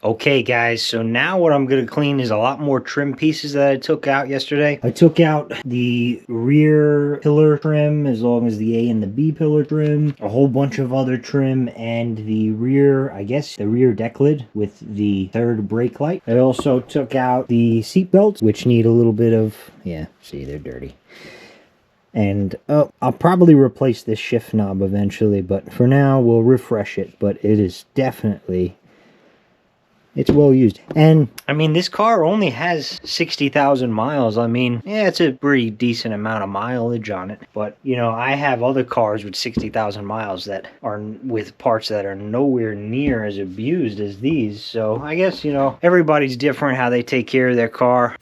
Okay guys, so now what I'm going to clean is a lot more trim pieces that I took out yesterday. I took out the rear pillar trim as long as the A and the B pillar trim, a whole bunch of other trim, and the rear, I guess the rear deck lid with the third brake light. I also took out the seat belts, which need a little bit of, yeah, see, they're dirty. And I'll probably replace this shift knob eventually, but for now we'll refresh it. But it is definitely, it's well used. And I mean, this car only has 60,000 miles. I mean, yeah, it's a pretty decent amount of mileage on it. But, you know, I have other cars with 60,000 miles that are with parts that are nowhere near as abused as these. So I guess, you know, everybody's different how they take care of their car.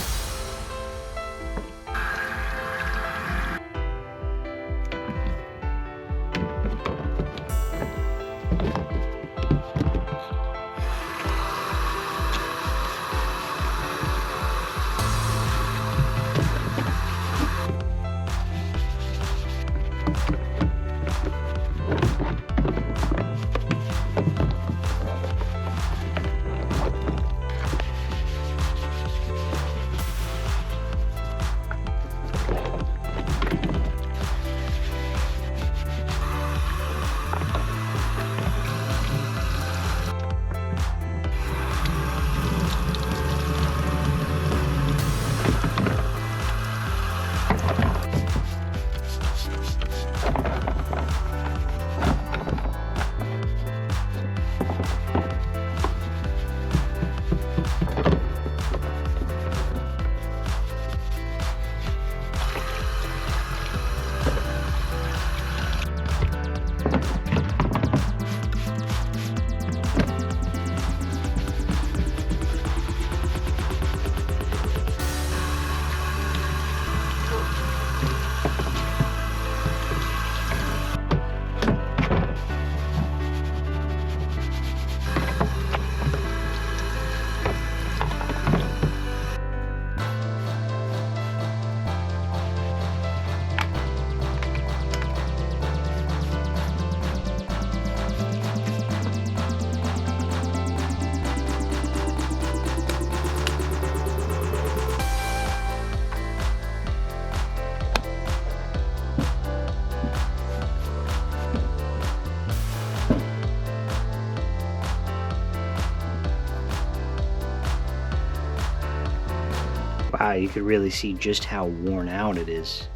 Wow, you could really see just how worn out it is.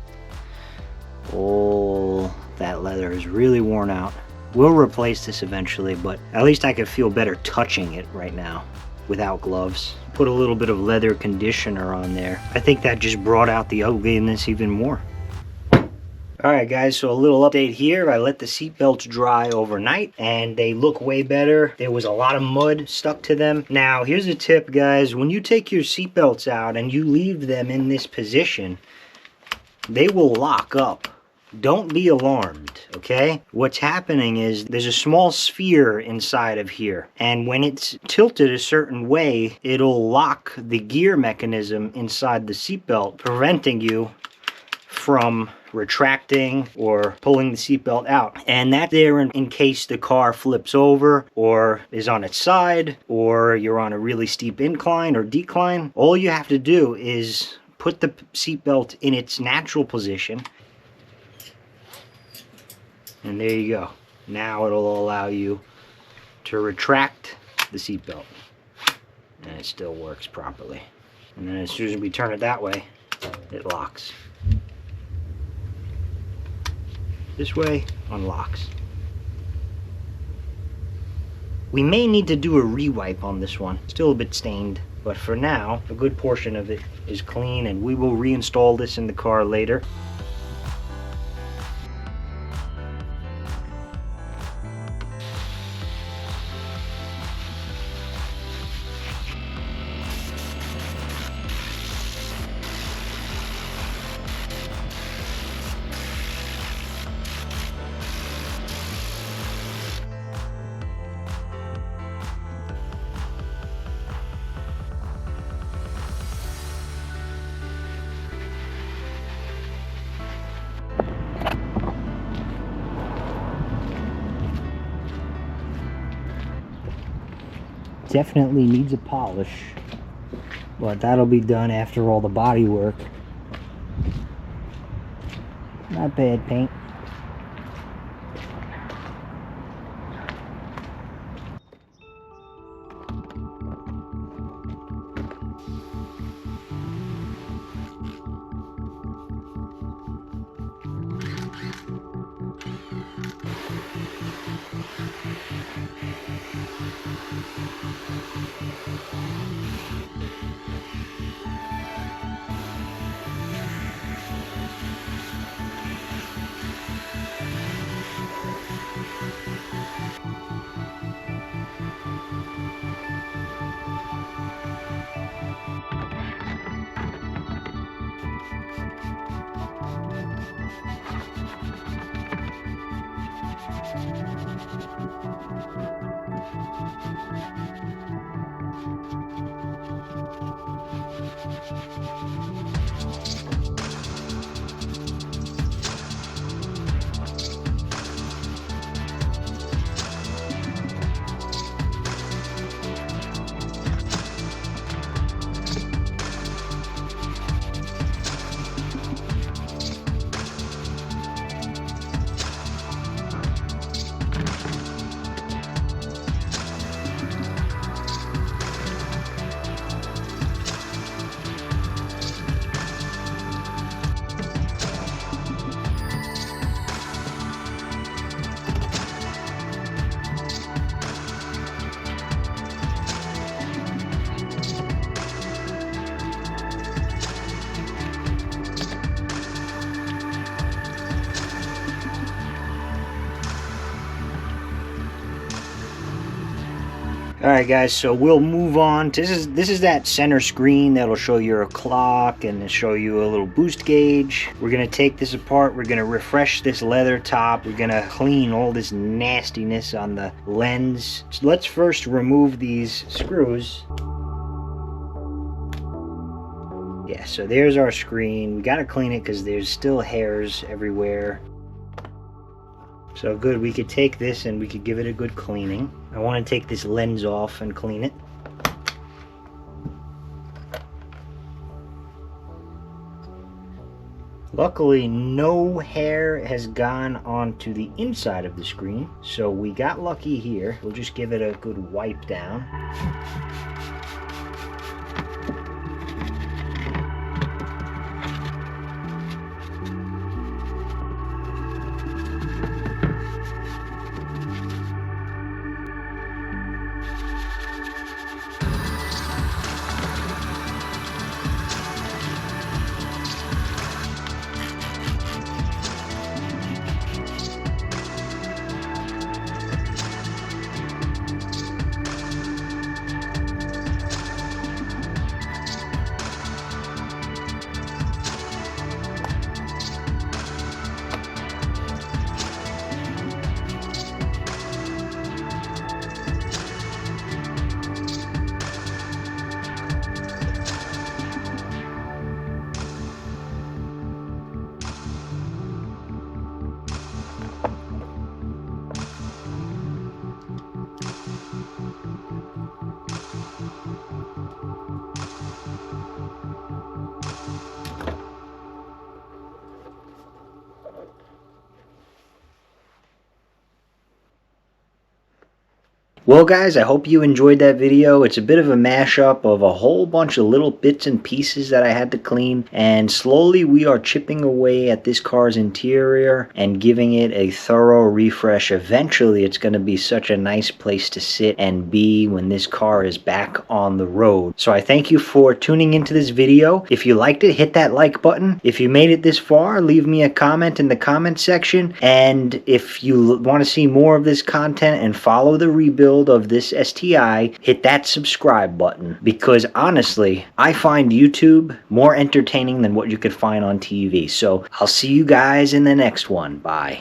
Oh, that leather is really worn out. We'll replace this eventually, but at least I could feel better touching it right now without gloves. Put a little bit of leather conditioner on there. I think that just brought out the ugliness even more. Alright guys, so a little update here. I let the seat belts dry overnight and they look way better. There was a lot of mud stuck to them. Now here's a tip guys, when you take your seat belts out and you leave them in this position, they will lock up. Don't be alarmed, okay? What's happening is there's a small sphere inside of here, and when it's tilted a certain way, it'll lock the gear mechanism inside the seatbelt, preventing you from retracting or pulling the seatbelt out. And that's there in case the car flips over or is on its side or you're on a really steep incline or decline. All you have to do is put the seatbelt in its natural position. And there you go. Now it'll allow you to retract the seatbelt. And it still works properly. And then as soon as we turn it that way, it locks. This way unlocks. We may need to do a rewipe on this one. Still a bit stained, but for now, a good portion of it is clean and we will reinstall this in the car later. definitely needs a polish, but that'll be done after all the body work. Not bad paint. Alright guys, so we'll move on. This is that center screen that'll show your clock and show you a little boost gauge. We're going to take this apart. We're going to refresh this leather top. We're going to clean all this nastiness on the lens. So let's first remove these screws. Yeah, so there's our screen. We got to clean it because there's still hairs everywhere. So good, we could take this and we could give it a good cleaning. I want to take this lens off and clean it. Luckily, no hair has gone onto the inside of the screen, so we got lucky here. We'll just give it a good wipe down. Well guys, I hope you enjoyed that video. It's a bit of a mashup of a whole bunch of little bits and pieces that I had to clean, and slowly we are chipping away at this car's interior and giving it a thorough refresh. Eventually it's going to be such a nice place to sit and be when this car is back on the road. So I thank you for tuning into this video. If you liked it, hit that like button. If you made it this far, leave me a comment in the comment section, and if you want to see more of this content and follow the rebuild of this STI, hit that subscribe button, because honestly, I find YouTube more entertaining than what you could find on TV. So I'll see you guys in the next one. Bye.